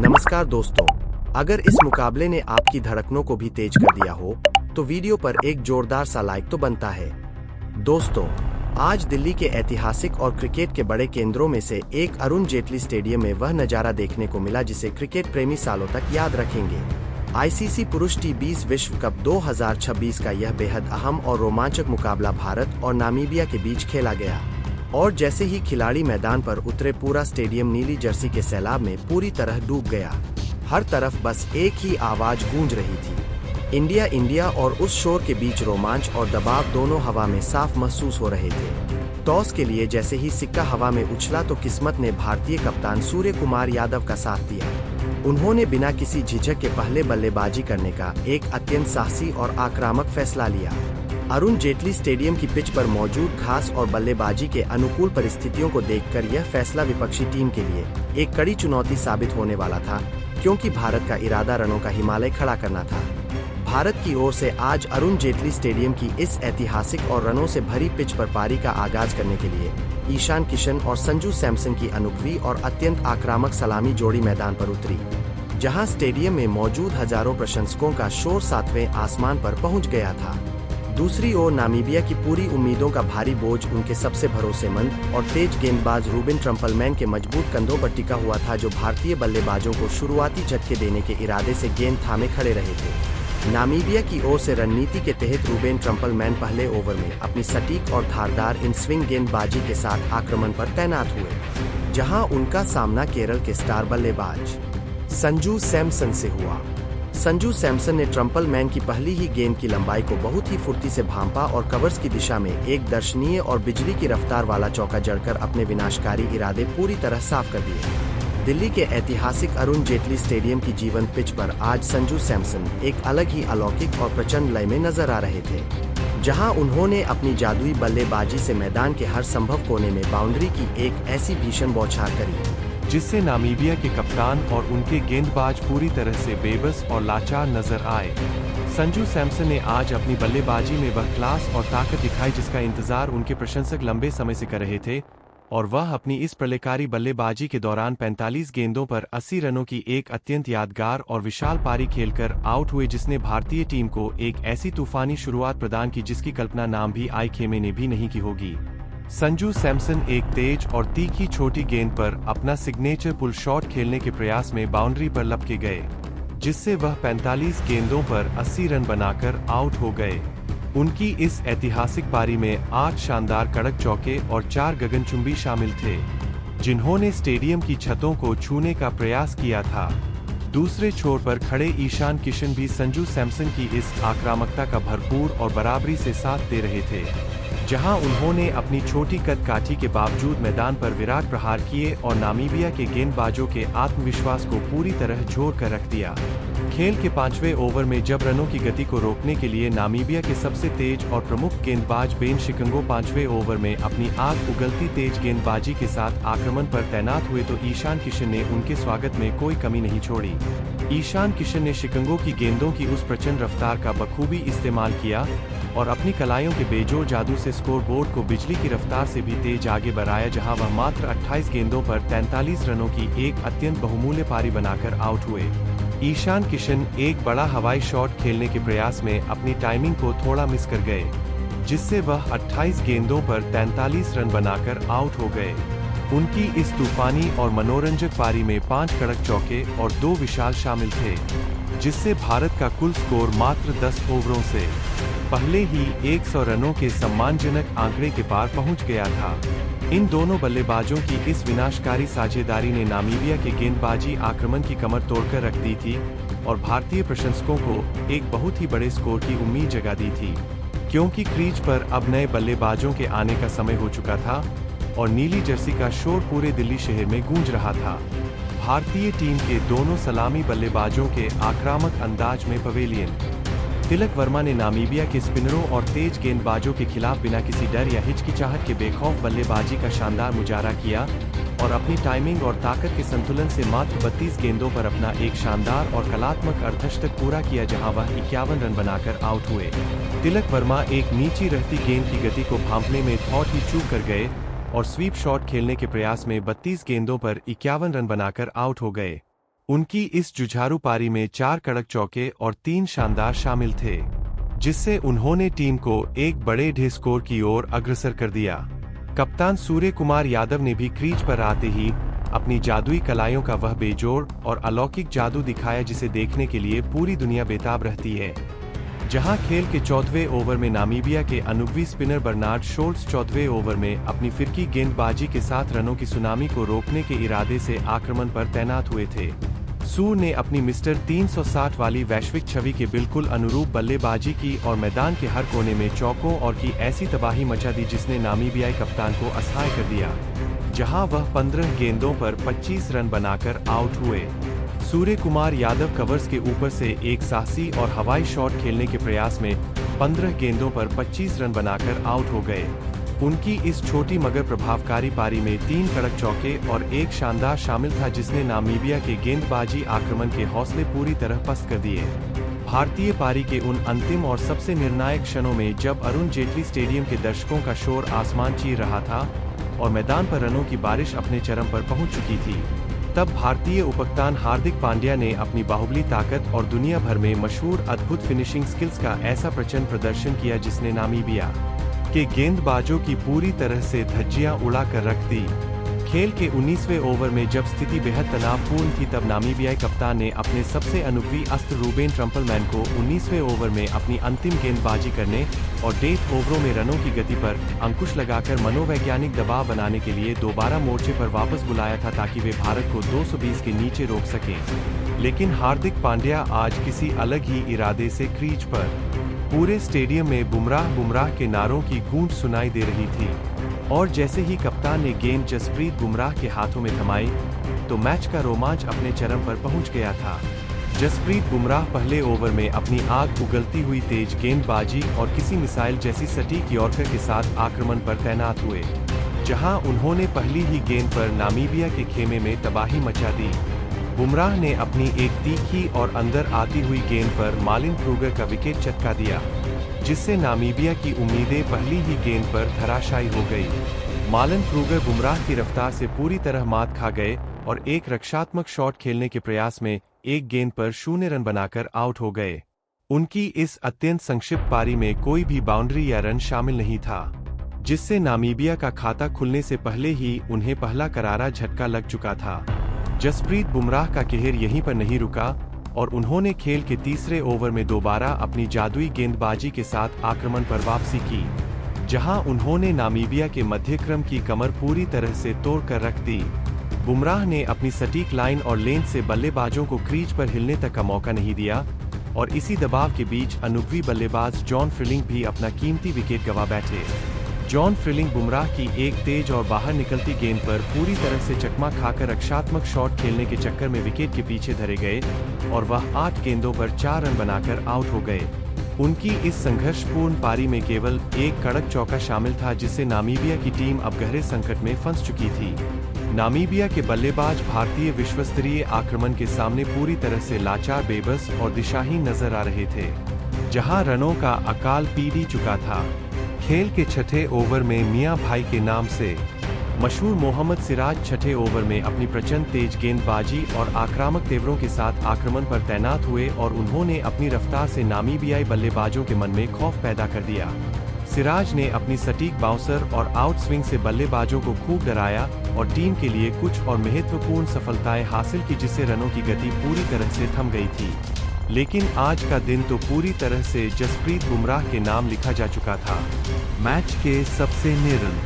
नमस्कार दोस्तों, अगर इस मुकाबले ने आपकी धड़कनों को भी तेज कर दिया हो तो वीडियो पर एक जोरदार सा लाइक तो बनता है। दोस्तों, आज दिल्ली के ऐतिहासिक और क्रिकेट के बड़े केंद्रों में से एक अरुण जेटली स्टेडियम में वह नजारा देखने को मिला जिसे क्रिकेट प्रेमी सालों तक याद रखेंगे। आईसीसी पुरुष टी20 विश्व कप 2026 का यह बेहद अहम और रोमांचक मुकाबला भारत और नामीबिया के बीच खेला गया और जैसे ही खिलाड़ी मैदान पर उतरे पूरा स्टेडियम नीली जर्सी के सैलाब में पूरी तरह डूब गया। हर तरफ बस एक ही आवाज गूंज रही थी, इंडिया इंडिया, और उस शोर के बीच रोमांच और दबाव दोनों हवा में साफ महसूस हो रहे थे। टॉस के लिए जैसे ही सिक्का हवा में उछला तो किस्मत ने भारतीय कप्तान सूर्य कुमार यादव का साथ दिया। उन्होंने बिना किसी झिझक के पहले बल्लेबाजी करने का एक अत्यंत साहसी और आक्रामक फैसला लिया। अरुण जेटली स्टेडियम की पिच पर मौजूद घास और बल्लेबाजी के अनुकूल परिस्थितियों को देखकर यह फैसला विपक्षी टीम के लिए एक कड़ी चुनौती साबित होने वाला था, क्योंकि भारत का इरादा रनों का हिमालय खड़ा करना था। भारत की ओर से आज अरुण जेटली स्टेडियम की इस ऐतिहासिक और रनों से भरी पिच पर पारी का आगाज करने के लिए ईशान किशन और संजू सैमसन की अनोखी और अत्यंत आक्रामक सलामी जोड़ी मैदान पर उतरी, जहां स्टेडियम में मौजूद हजारों प्रशंसकों का शोर सातवें आसमान पर पहुंच गया था। दूसरी ओर नामीबिया की पूरी उम्मीदों का भारी बोझ उनके सबसे भरोसेमंद और तेज गेंदबाज रूबिन ट्रम्पलमैन के मजबूत कंधों पर टिका हुआ था, जो भारतीय बल्लेबाजों को शुरुआती झटके देने के इरादे से गेंद थामे खड़े रहे थे। नामीबिया की ओर से रणनीति के तहत रूबिन ट्रम्पलमैन पहले ओवर में अपनी सटीक और धारदार इन स्विंग गेंदबाजी के साथ आक्रमण पर तैनात हुए, जहां उनका सामना केरल के स्टार बल्लेबाज संजू सैमसन से हुआ। संजू सैमसन ने ट्रम्पलमैन की पहली ही गेंद की लंबाई को बहुत ही फुर्ती से भांपा और कवर्स की दिशा में एक दर्शनीय और बिजली की रफ्तार वाला चौका जड़कर अपने विनाशकारी इरादे पूरी तरह साफ कर दिए। दिल्ली के ऐतिहासिक अरुण जेटली स्टेडियम की जीवंत पिच पर आज संजू सैमसन एक अलग ही अलौकिक और प्रचंड लय में नजर आ रहे थे, जहां उन्होंने अपनी जादुई बल्लेबाजी से मैदान के हर संभव कोने में बाउंड्री की एक ऐसी भीषण बौछार करी जिससे नामीबिया के कप्तान और उनके गेंदबाज पूरी तरह से बेबस और लाचार नजर आए। संजू सैमसन ने आज अपनी बल्लेबाजी में वह क्लास और ताकत दिखाई जिसका इंतजार उनके प्रशंसक लंबे समय से कर रहे थे, और वह अपनी इस प्रलयकारी बल्लेबाजी के दौरान 45 गेंदों पर 80 रनों की एक अत्यंत यादगार और विशाल पारी खेलकर आउट हुए, जिसने भारतीय टीम को एक ऐसी तूफानी शुरुआत प्रदान की जिसकी कल्पना नाम भी आई खेमे ने भी नहीं की होगी। संजू सैमसन एक तेज और तीखी छोटी गेंद पर अपना सिग्नेचर पुल शॉट खेलने के प्रयास में बाउंड्री पर लपके गए, जिससे वह 45 गेंदों पर 80 रन बनाकर आउट हो गए। उनकी इस ऐतिहासिक पारी में 8 शानदार कड़क चौके और 4 गगनचुंबी शामिल थे, जिन्होंने स्टेडियम की छतों को छूने का प्रयास किया था। दूसरे छोर पर खड़े ईशान किशन भी संजू सैमसन की इस आक्रामकता का भरपूर और बराबरी से साथ दे रहे थे, जहां उन्होंने अपनी छोटी कद काठी के बावजूद मैदान पर विराट प्रहार किए और नामीबिया के गेंदबाजों के आत्मविश्वास को पूरी तरह झोर कर रख दिया। खेल के 5वें ओवर में जब रनों की गति को रोकने के लिए नामीबिया के सबसे तेज और प्रमुख गेंदबाज बेन शिकंगो 5वें ओवर में अपनी आग उगलती तेज गेंदबाजी के साथ आक्रमण पर तैनात हुए तो ईशान किशन ने उनके स्वागत में कोई कमी नहीं छोड़ी। ईशान किशन ने शिकंगो की गेंदों की उस प्रचंड रफ्तार का बखूबी इस्तेमाल किया और अपनी कलाइयों के बेजोड़ जादू से स्कोरबोर्ड को बिजली की रफ्तार से भी तेज आगे बढ़ाया, जहां वह मात्र 28 गेंदों पर 43 रनों की एक अत्यंत बहुमूल्य पारी बनाकर आउट हुए। ईशान किशन एक बड़ा हवाई शॉट खेलने के प्रयास में अपनी टाइमिंग को थोड़ा मिस कर गए, जिससे वह 28 गेंदों पर 43 रन बनाकर आउट हो गए। उनकी इस तूफानी और मनोरंजक पारी में 5 कड़क चौके और 2 विशाल शामिल थे, जिससे भारत का कुल स्कोर मात्र 10 ओवरों से पहले ही 100 रनों के सम्मानजनक आंकड़े के पार पहुंच गया था। इन दोनों बल्लेबाजों की इस विनाशकारी साझेदारी ने नामीबिया के गेंदबाजी आक्रमण की कमर तोड़कर रख दी थी और भारतीय प्रशंसकों को एक बहुत ही बड़े स्कोर की उम्मीद जगा दी थी, क्योंकि क्रीज पर अब नए बल्लेबाजों के आने का समय हो चुका था और नीली जर्सी का शोर पूरे दिल्ली शहर में गूंज रहा था। भारतीय टीम के दोनों सलामी बल्लेबाजों के आक्रामक अंदाज में पवेलियन तिलक वर्मा ने नामीबिया के स्पिनरों और तेज गेंदबाजों के खिलाफ बिना किसी डर या हिचकिचाहट के बेखौफ बल्लेबाजी का शानदार मुजाहरा किया और अपनी टाइमिंग और ताकत के संतुलन से मात्र 32 गेंदों पर अपना एक शानदार और कलात्मक अर्धशतक पूरा किया, जहां वह 51 रन बनाकर आउट हुए। तिलक वर्मा एक नीची रहती गेंद की गति को भांपने में थोड़ा ही चूक कर गए और स्वीप शॉट खेलने के प्रयास में 32 गेंदों पर 51 रन बनाकर आउट हो गए। उनकी इस जुझारू पारी में 4 कड़क चौके और 3 शानदार शामिल थे, जिससे उन्होंने टीम को एक बड़े ढे स्कोर की ओर अग्रसर कर दिया। कप्तान सूर्य कुमार यादव ने भी क्रीज पर आते ही अपनी जादुई कलाइयों का वह बेजोड़ और अलौकिक जादू दिखाया जिसे देखने के लिए पूरी दुनिया बेताब रहती है। जहां खेल के 14वें ओवर में नामीबिया के अनुभवी स्पिनर बर्नार्ड शोल्ट्स 14वें ओवर में अपनी फिरकी गेंदबाजी के साथ रनों की सुनामी को रोकने के इरादे से आक्रमण पर तैनात हुए थे। सूर ने अपनी मिस्टर 360 वाली वैश्विक छवि के बिल्कुल अनुरूप बल्लेबाजी की और मैदान के हर कोने में चौकों और की ऐसी तबाही मचा दी जिसने नामीबियाई कप्तान को असहाय कर दिया, जहां वह 15 गेंदों पर 25 रन बनाकर आउट हुए। सूर्य कुमार यादव कवर्स के ऊपर से एक साहसी और हवाई शॉट खेलने के प्रयास में 15 गेंदों पर 25 रन बनाकर आउट हो गए। उनकी इस छोटी मगर प्रभावकारी पारी में 3 कड़क चौके और एक शानदार शामिल था जिसने नामीबिया के गेंदबाजी आक्रमण के हौसले पूरी तरह पस्त कर दिए। भारतीय पारी के उन अंतिम और सबसे निर्णायक क्षणों में जब अरुण जेटली स्टेडियम के दर्शकों का शोर आसमान चीर रहा था और मैदान पर रनों की बारिश अपने चरम पर पहुंच चुकी थी, तब भारतीय उपकप्तान हार्दिक पांड्या ने अपनी बाहुबली ताकत और दुनिया भर में मशहूर अद्भुत फिनिशिंग स्किल्स का ऐसा प्रचंड प्रदर्शन किया जिसने नामीबिया के गेंदबाजों की पूरी तरह से धज्जियां उड़ा कर रख दी। खेल के 19वें ओवर में जब स्थिति बेहद तनावपूर्ण थी तब नामीबियाई कप्तान ने अपने सबसे अनुभवी अस्त्र रूबेन ट्रम्पलमैन को 19वें ओवर में अपनी अंतिम गेंदबाजी करने और डेथ ओवरों में रनों की गति पर अंकुश लगाकर मनोवैज्ञानिक दबाव बनाने के लिए दोबारा मोर्चे पर वापस बुलाया था ताकि वे भारत को 220 के नीचे रोक सकें। लेकिन हार्दिक पांड्या आज किसी अलग ही इरादे से क्रीज पर पूरे स्टेडियम में बुमराह के नारों की गूंज सुनाई दे रही थी और जैसे ही कप्तान ने गेंद जसप्रीत बुमराह के हाथों में थमाई तो मैच का रोमांच अपने चरम पर पहुंच गया था। जसप्रीत बुमराह पहले ओवर में अपनी आग उगलती हुई तेज गेंदबाजी और किसी मिसाइल जैसी सटीक यॉर्कर के साथ आक्रमण पर तैनात हुए, जहां उन्होंने पहली ही गेंद पर नामीबिया के खेमे में तबाही मचा दी। बुमराह ने अपनी एक तीखी और अंदर आती हुई गेंद पर मालिन क्रूगर का विकेट चटका दिया, जिससे नामीबिया की उम्मीदें पहली ही गेंद पर धराशायी हो गई। मालिन क्रूगर बुमराह की रफ्तार से पूरी तरह मात खा गए और एक रक्षात्मक शॉट खेलने के प्रयास में एक गेंद पर 0 रन बनाकर आउट हो गए। उनकी इस अत्यंत संक्षिप्त पारी में कोई भी बाउंड्री या रन शामिल नहीं था, जिससे नामीबिया का खाता खुलने से पहले ही उन्हें पहला करारा झटका लग चुका था। जसप्रीत बुमराह का कहर यहीं पर नहीं रुका और उन्होंने खेल के तीसरे ओवर में दोबारा अपनी जादुई गेंदबाजी के साथ आक्रमण पर वापसी की, जहां उन्होंने नामीबिया के मध्यक्रम की कमर पूरी तरह से तोड़ कर रख दी। बुमराह ने अपनी सटीक लाइन और लेंथ से बल्लेबाजों को क्रीज पर हिलने तक का मौका नहीं दिया और इसी दबाव के बीच अनुभवी बल्लेबाज जॉन फ्रिलिंग भी अपना कीमती विकेट गंवा बैठे। जॉन फ्रिलिंग बुमराह की एक तेज और बाहर निकलती गेंद पर पूरी तरह से चकमा खाकर रक्षात्मक शॉट खेलने के चक्कर में विकेट के पीछे धरे गए और वह 8 गेंदों पर 4 रन बनाकर आउट हो गए। उनकी इस संघर्षपूर्ण पारी में केवल एक कड़क चौका शामिल था जिससे नामीबिया की टीम अब गहरे संकट में फंस चुकी थी। नामीबिया के बल्लेबाज भारतीय विश्वस्तरीय आक्रमण के सामने पूरी तरह से लाचार, बेबस और दिशाहीन नजर आ रहे थे, जहां रनों का अकाल पीढ़ी चुका था। खेल के छठे ओवर में मियां भाई के नाम से मशहूर मोहम्मद सिराज छठे ओवर में अपनी प्रचंड तेज गेंदबाजी और आक्रामक तेवरों के साथ आक्रमण पर तैनात हुए और उन्होंने अपनी रफ्तार से नामीबियाई बल्लेबाजों के मन में खौफ पैदा कर दिया। सिराज ने अपनी सटीक बाउंसर और आउट स्विंग से बल्लेबाजों को खूब डराया और टीम के लिए कुछ और महत्वपूर्ण सफलताएं हासिल की जिससे रनों की गति पूरी तरह से थम गई थी। लेकिन आज का दिन तो पूरी तरह से जसप्रीत बुमराह के नाम लिखा जा चुका था। मैच के सबसे निरन